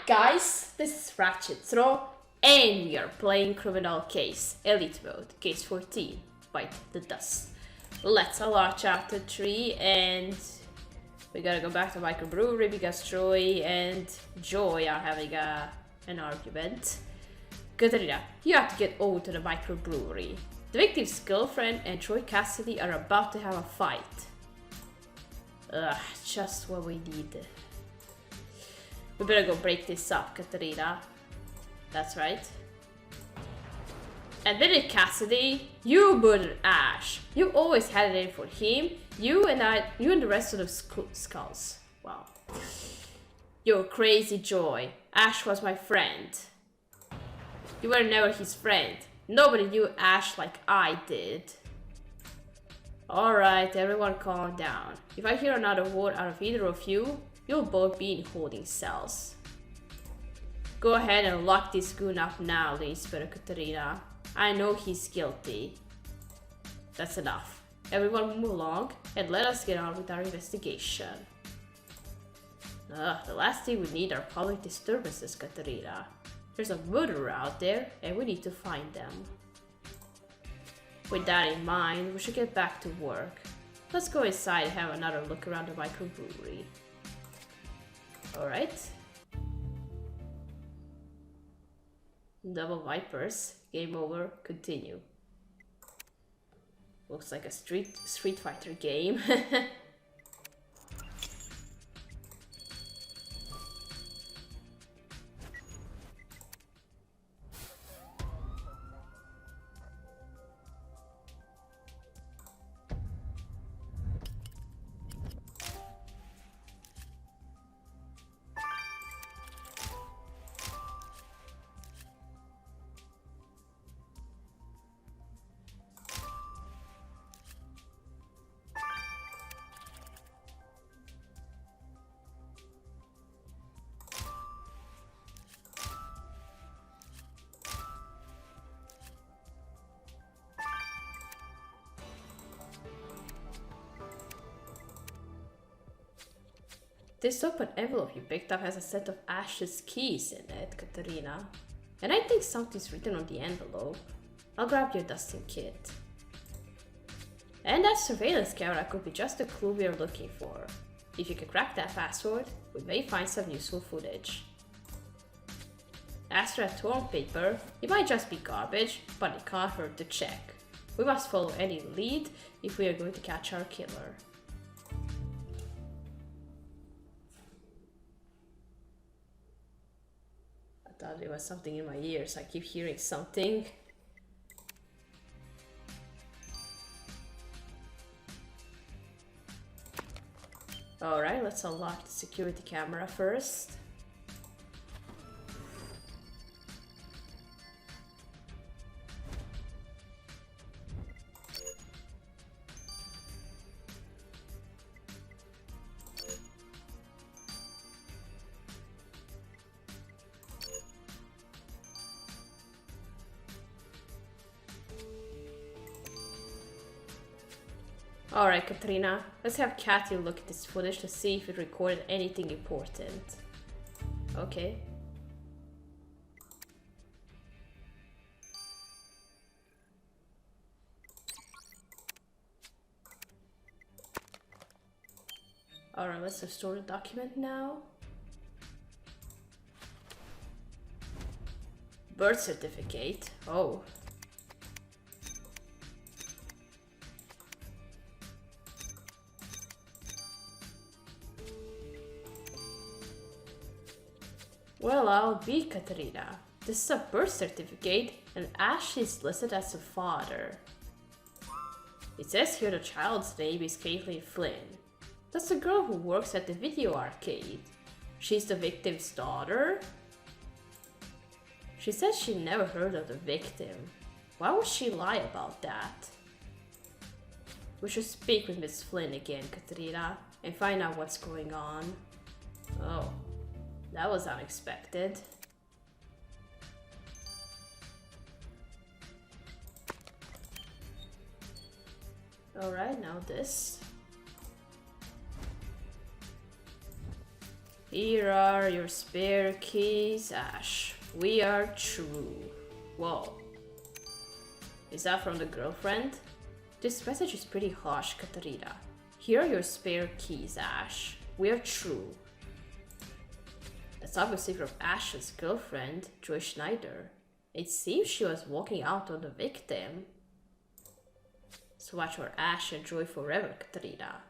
guys, this is Ratchet Throw, and we are playing Criminal Case, Elite Mode, Case 14, Byte the Dust. Let's unlock Chapter 3, and we gotta go back to microbrewery because Troy and Joy are having an argument. Katerina, you have to get over to the microbrewery. The victim's girlfriend and Troy Cassidy are about to have a fight. Ugh, just what we need. We better go break this up, Katerina. That's right. Admit it, Cassidy. You murdered Ash. You always had it in for him. You and the rest of the skulls. Wow. You're crazy, Joy. Ash was my friend. You were never his friend. Nobody knew Ash like I did. Alright, everyone calm down. If I hear another word out of either of you, you'll both be in holding cells. Go ahead and lock this goon up now, Inspector Katerina. I know he's guilty. That's enough. Everyone move along and let us get on with our investigation. The last thing we need are public disturbances, Katerina. There's a murderer out there and we need to find them. With that in mind, we should get back to work. Let's go inside and have another look around the microbrewery. Alright. Double Vipers. Game over. Continue. Looks like a Street Fighter game. This open envelope you picked up has a set of Ash's keys in it, Katerina. And I think something's written on the envelope. I'll grab your dusting kit. And that surveillance camera could be just the clue we're looking for. If you can crack that password, we may find some useful footage. As for that torn paper, it might just be garbage, but it can't hurt to check. We must follow any lead if we are going to catch our killer. I thought there was something in my ears. I keep hearing something. Alright, let's unlock the security camera first. Alright, Katrina, let's have Kathy look at this footage to see if it recorded anything important. Okay. Alright, let's restore the document now. Birth certificate. Oh. Well, I'll be Katerina. This is a birth certificate, and Ash is listed as the father. It says here the child's name is Caitlin Flynn. That's the girl who works at the video arcade. She's the victim's daughter? She says she never heard of the victim. Why would she lie about that? We should speak with Miss Flynn again, Katerina, and find out what's going on. Oh. That was unexpected. Alright, now this. Here are your spare keys, Ash. We are true. Whoa. Is that from the girlfriend? This message is pretty harsh, Katarina. Here are your spare keys, Ash. We are true. That's obviously from Ash's girlfriend, Joy Schneider. It seems she was walking out on the victim. So watch for Ash and Joy forever, Katarina.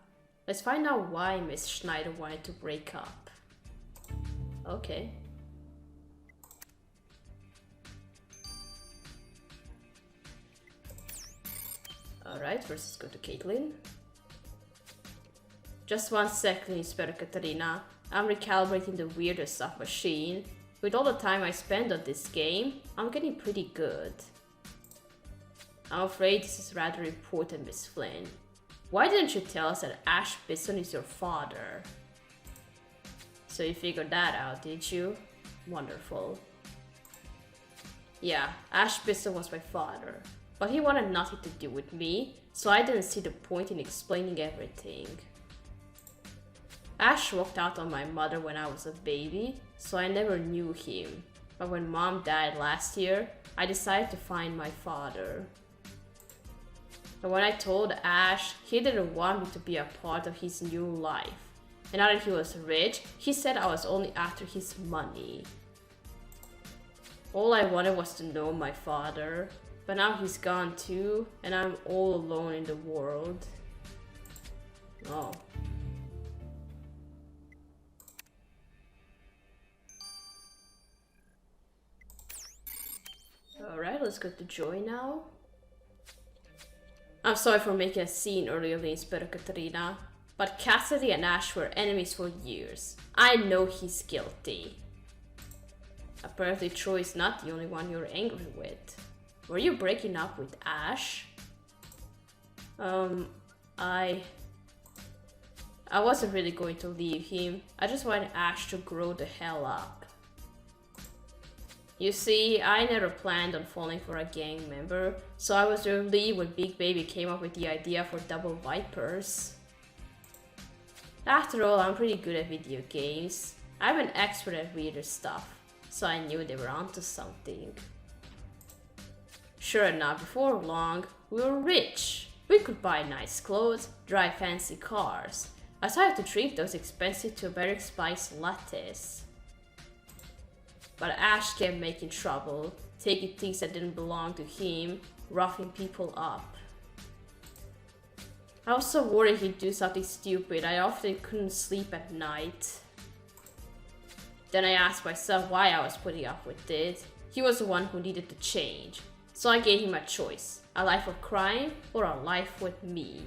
Let's find out why Miss Schneider wanted to break up. Okay. Alright, first let's go to Caitlin. Just 1 second, Inspector Katarina. I'm recalibrating the weirdest stuff machine. With all the time I spend on this game, I'm getting pretty good. I'm afraid this is rather important, Miss Flynn. Why didn't you tell us that Ash Bisson is your father? So you figured that out, did you? Wonderful. Yeah, Ash Bisson was my father. But he wanted nothing to do with me, so I didn't see the point in explaining everything. Ash walked out on my mother when I was a baby, so I never knew him. But when Mom died last year, I decided to find my father. But when I told Ash, he didn't want me to be a part of his new life. And now that he was rich, he said I was only after his money. All I wanted was to know my father, but now he's gone too, and I'm all alone in the world. Oh. Alright, let's go to Joy now. I'm sorry for making a scene earlier, Inspector Katarina, but Cassidy and Ash were enemies for years. I know he's guilty. Apparently Troy is not the only one you're angry with. Were you breaking up with Ash? I wasn't really going to leave him. I just wanted Ash to grow the hell up. You see, I never planned on falling for a gang member, so I was relieved when Big Baby came up with the idea for double Vipers. After all, I'm pretty good at video games. I'm an expert at weirder stuff, so I knew they were onto something. Sure enough, before long, we were rich. We could buy nice clothes, drive fancy cars. I started to treat those expensive turmeric spice lattes. But Ash kept making trouble, taking things that didn't belong to him, roughing people up. I was so worried he'd do something stupid, I often couldn't sleep at night. Then I asked myself why I was putting up with it. He was the one who needed to change. So I gave him a choice, a life of crime or a life with me.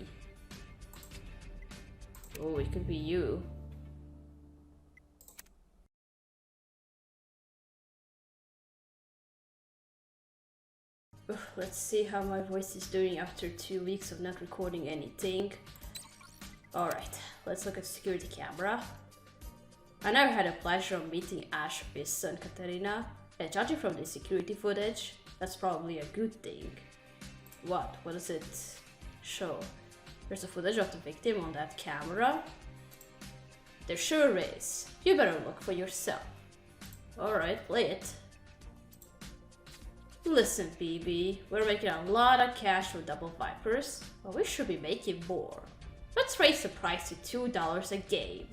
Oh, it could be you. Let's see how my voice is doing after 2 weeks of not recording anything. Alright, let's look at security camera. I never had the pleasure of meeting Ash Bisson, Katarina, and judging from the security footage, that's probably a good thing. What does it show? There's a footage of the victim on that camera? There sure is. You better look for yourself. Alright, play it. Listen, BB, we're making a lot of cash with double Vipers, but we should be making more. Let's raise the price to $2 a game.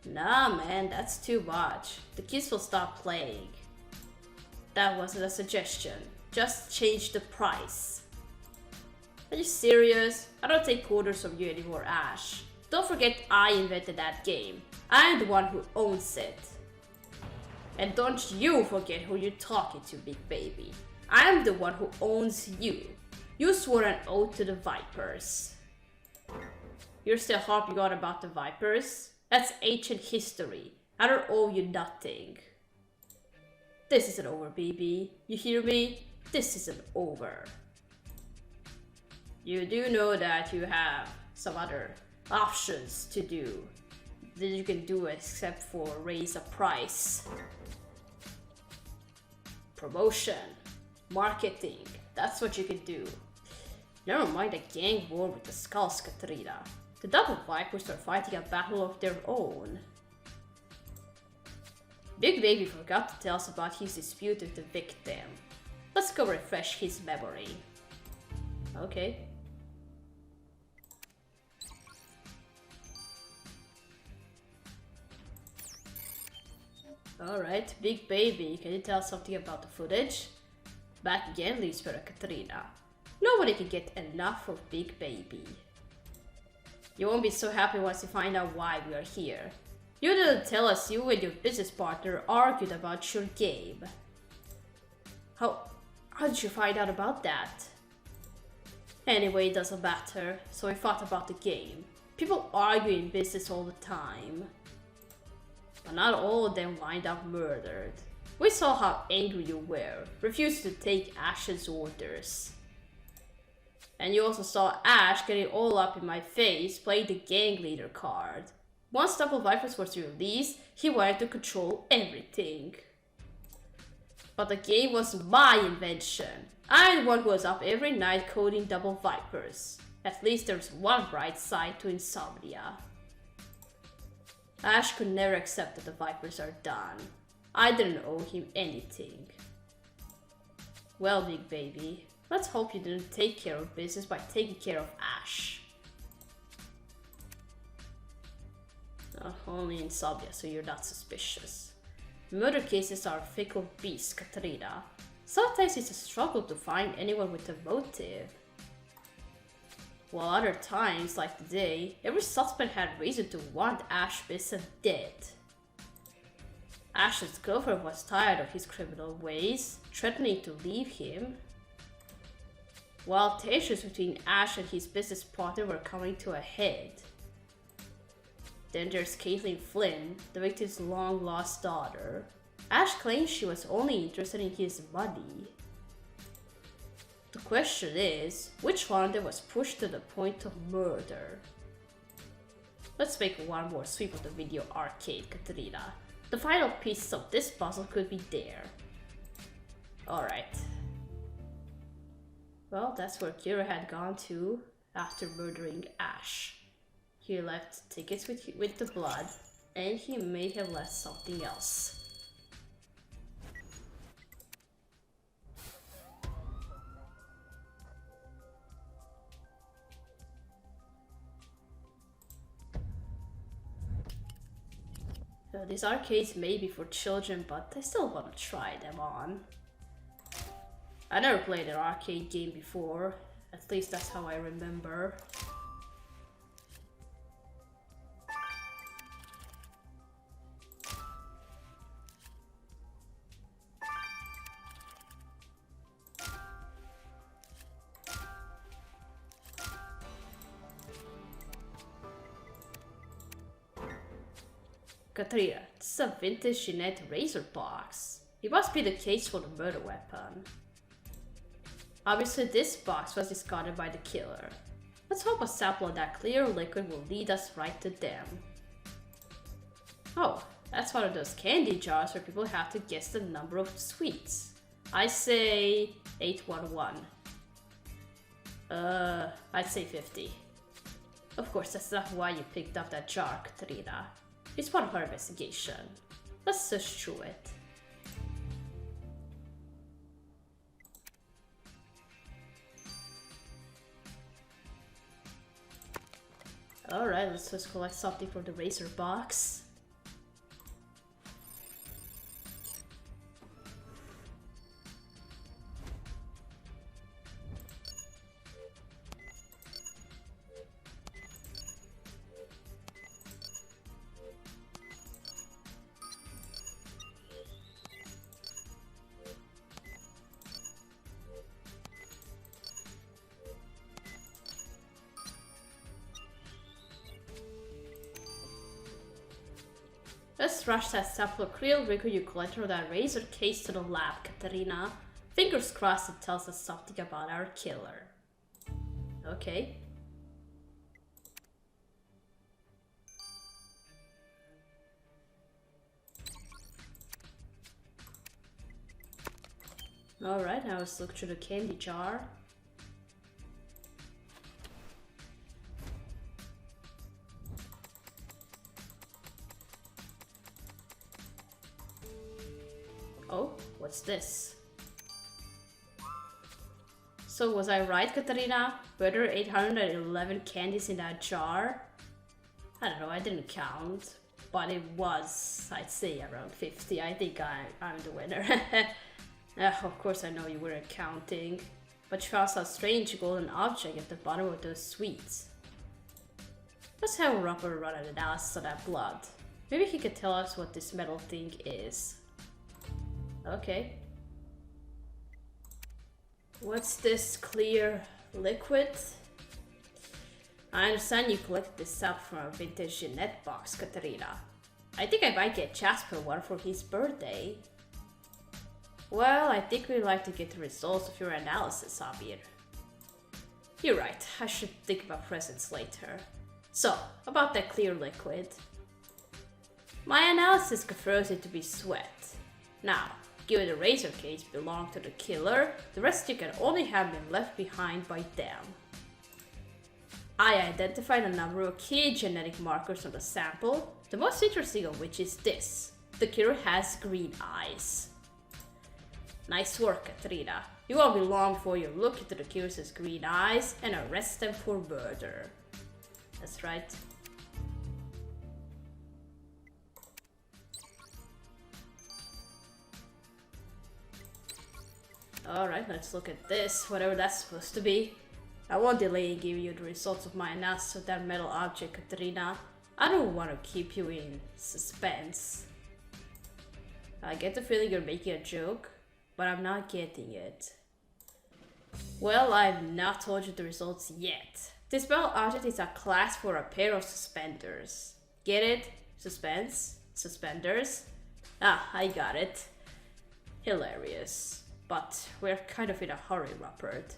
Nah, man, that's too much. The kids will stop playing. That wasn't a suggestion. Just change the price. Are you serious? I don't take orders from you anymore, Ash. Don't forget I invented that game. I'm the one who owns it. And don't you forget who you're talking to, Big Baby. I'm the one who owns you. You swore an oath to the Vipers. You're still harping on about the Vipers? That's ancient history. I don't owe you nothing. This isn't over, BB. You hear me? This isn't over. You do know that you have some other options to do that you can do except for raise a price. Promotion, marketing, that's what you can do. Never mind a gang war with the Skulls, Katrina. The Double Vipers are fighting a battle of their own. Big Baby forgot to tell us about his dispute with the victim. Let's go refresh his memory. Okay. Alright, Big Baby, can you tell us something about the footage? Back again leaves for Katrina. Nobody can get enough of Big Baby. You won't be so happy once you find out why we are here. You didn't tell us you and your business partner argued about your game. How did you find out about that? Anyway, it doesn't matter, so we thought about the game. People argue in business all the time. But not all of them wind up murdered. We saw how angry you were, refused to take Ash's orders. And you also saw Ash getting all up in my face playing the gang leader card. Once Double Vipers was released, he wanted to control everything. But the game was my invention. I'm the one who was up every night coding Double Vipers. At least there's one bright side to Insomnia. Ash could never accept that the Vipers are done. I didn't owe him anything. Well, Big Baby, let's hope you didn't take care of business by taking care of Ash. Only Insomnia, so you're not suspicious. Murder cases are fickle beasts, Katrina. Sometimes it's a struggle to find anyone with a motive. While other times, like today, every suspect had reason to want Ash Bisson dead. Ash's girlfriend was tired of his criminal ways, threatening to leave him. While tensions between Ash and his business partner were coming to a head. Then there's Caitlin Flynn, the victim's long-lost daughter. Ash claims she was only interested in his money. The question is, which one of them was pushed to the point of murder? Let's make one more sweep of the video arcade, Katrina. The final pieces of this puzzle could be there. Alright. Well, that's where Kira had gone to after murdering Ash. He left tickets with the blood, and he may have left something else. These arcades may be for children, but I still want to try them on. I never played an arcade game before, at least that's how I remember. Katrina, this is a vintage Jeanette razor box. It must be the case for the murder weapon. Obviously this box was discarded by the killer. Let's hope a sample of that clear liquid will lead us right to them. Oh, that's one of those candy jars where people have to guess the number of sweets. I say 811. I'd say 50. Of course, that's not why you picked up that jar, Katrina. It's part of our investigation. Let's search through it. Alright, let's just collect something from the razor box. Let's rush that sample of real liquid you collected on that razor case to the lab, Katarina. Fingers crossed it tells us something about our killer. Okay. Alright, now let's look through the candy jar. Oh, what's this? So was I right, Katarina? Were there 811 candies in that jar? I don't know, I didn't count. But it was, I'd say, around 50. I think I'm the winner. Of course I know you weren't counting. But you found some strange golden object at the bottom of those sweets. Let's have Rubber run an analysis of that blood. Maybe he could tell us what this metal thing is. Okay. What's this clear liquid? I understand you collected this up from a vintage Jeanette box, Katarina. I think I might get Jasper one for his birthday. Well, I think we'd like to get the results of your analysis, Abir. You're right, I should think about presents later. So, about that clear liquid. My analysis confirms it to be sweat. Now, given the razor case belonged to the killer, the residue can only have been left behind by them. I identified a number of key genetic markers on the sample, the most interesting of which is this. The killer has green eyes. Nice work, Katrina. You won't be long before you look into the killer's green eyes and arrest them for murder. That's right. Alright, let's look at this, whatever that's supposed to be. I won't delay in giving you the results of my analysis of that metal object, Katrina. I don't want to keep you in suspense. I get the feeling you're making a joke, but I'm not getting it. Well, I've not told you the results yet. This metal object is a class for a pair of suspenders. Get it? Suspense? Suspenders? Ah, I got it. Hilarious. But we're kind of in a hurry, Rupert.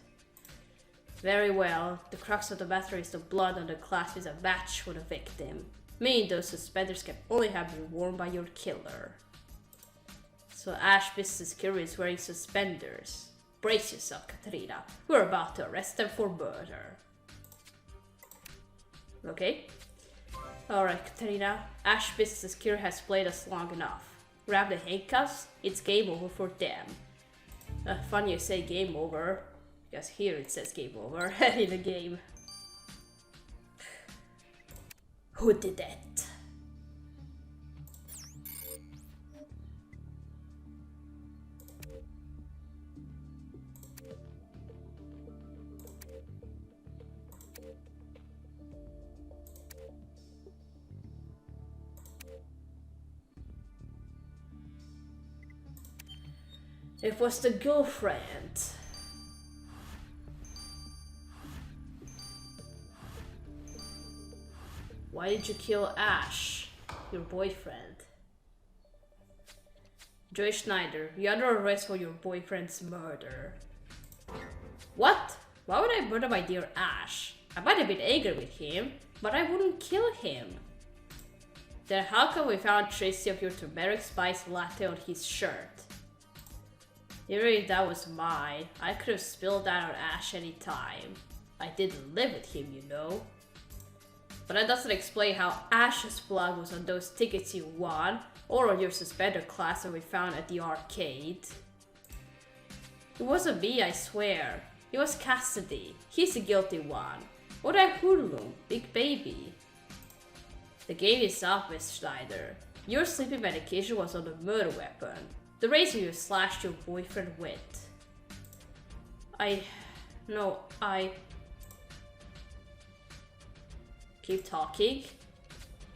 Very well. The crux of the matter is the blood on the clasp is a match for the victim. Meaning those suspenders can only have been worn by your killer. So Ash Business Killer is wearing suspenders. Brace yourself, Katrina. We're about to arrest them for murder. Okay. Alright, Katrina. Ash Business Killer has played us long enough. Grab the handcuffs. It's game over for them. Funny you say game over. Because here it says game over in the game. Who did that? It was the girlfriend. Why did you kill Ash, your boyfriend? Joy Schneider, you're under arrest for your boyfriend's murder. What? Why would I murder my dear Ash? I might have been angry with him, but I wouldn't kill him. Then how come we found traces of your turmeric spice latte on his shirt? Even if that was mine, I could have spilled that on Ash any time. I didn't live with him, you know. But that doesn't explain how Ash's blood was on those tickets you won, or on your suspender class that we found at the arcade. It wasn't me, I swear. It was Cassidy. He's the guilty one. Or that hoodlum, Big Baby. The game is up, Miss Schneider. Your sleeping medication was on the murder weapon. The razor you slashed your boyfriend with. Keep talking?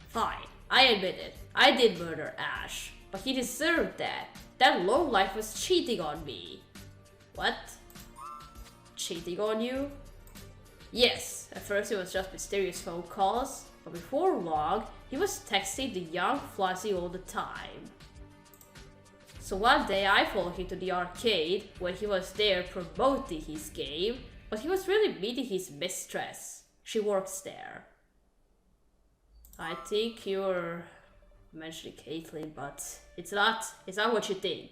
Fine, I admit it. I did murder Ash, but he deserved that. That lowlife was cheating on me. What? Cheating on you? Yes, at first it was just mysterious phone calls, but before long, he was texting the young Flossie all the time. So one day I followed him to the arcade when he was there promoting his game, but he was really meeting his mistress. She works there. I think you're mentioning Caitlin, but it's not what you think.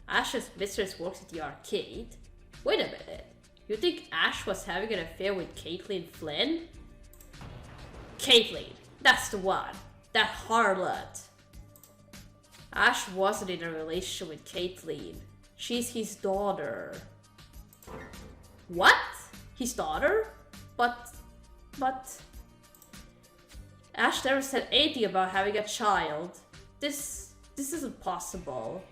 Ash's mistress works at the arcade. Wait a minute. You think Ash was having an affair with Caitlin Flynn? Caitlin, that's the one. That harlot. Ash wasn't in a relationship with Caitlyn. She's his daughter. What? His daughter? But... Ash never said anything about having a child. This isn't possible.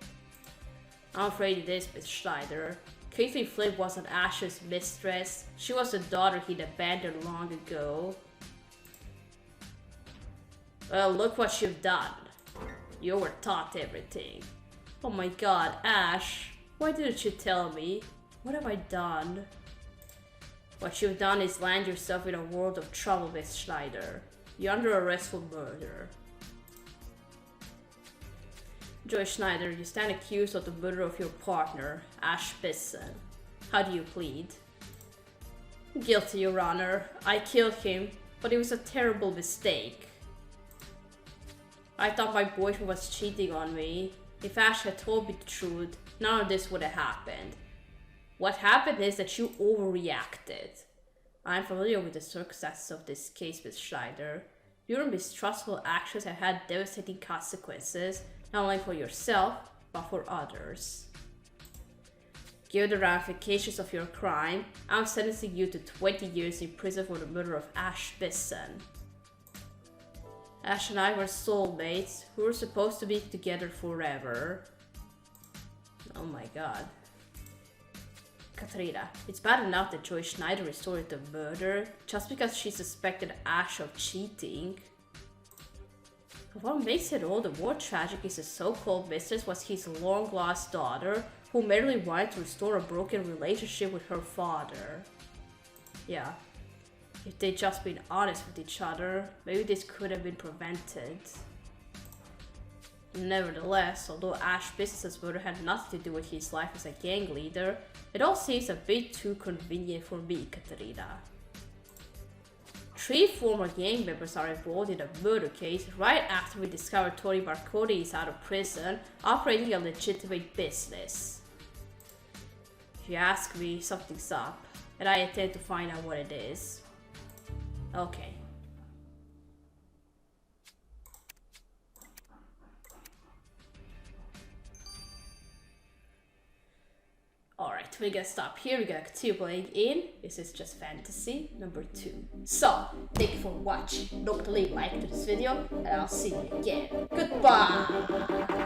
I'm afraid it is, Miss Schneider. Caitlyn Flynn wasn't Ash's mistress. She was the daughter he'd abandoned long ago. Well, look what you've done. You were taught everything. Oh my god, Ash. Why didn't you tell me? What have I done? What you've done is land yourself in a world of trouble, Miss Schneider. You're under arrest for murder. Joy Schneider, you stand accused of the murder of your partner, Ash Bisson. How do you plead? Guilty, Your Honor. I killed him, but it was a terrible mistake. I thought my boyfriend was cheating on me. If Ash had told me the truth, none of this would have happened. What happened is that you overreacted. I'm familiar with the circumstances of this case, Miss Schneider. Your mistrustful actions have had devastating consequences, not only for yourself, but for others. Given the ramifications of your crime, I'm sentencing you to 20 years in prison for the murder of Ash Bisson. Ash and I were soulmates who were supposed to be together forever. Oh my god. Katrina, it's bad enough that Joy Schneider resorted to murder just because she suspected Ash of cheating. But what makes it all the more tragic is his so-called mistress was his long-lost daughter who merely wanted to restore a broken relationship with her father. Yeah. If they'd just been honest with each other, maybe this could have been prevented. Nevertheless, although Ash Bisson's murder had nothing to do with his life as a gang leader, it all seems a bit too convenient for me, Katerina. 3 former gang members are involved in a murder case right after we discover Tony Marconi is out of prison, operating a legitimate business. If you ask me, something's up, and I intend to find out what it is. Okay. Alright, we're gonna stop here. We're gonna continue playing in This Is Just Fantasy number 2. So, thank you for watching. Don't leave a like to this video, and I'll see you again. Goodbye!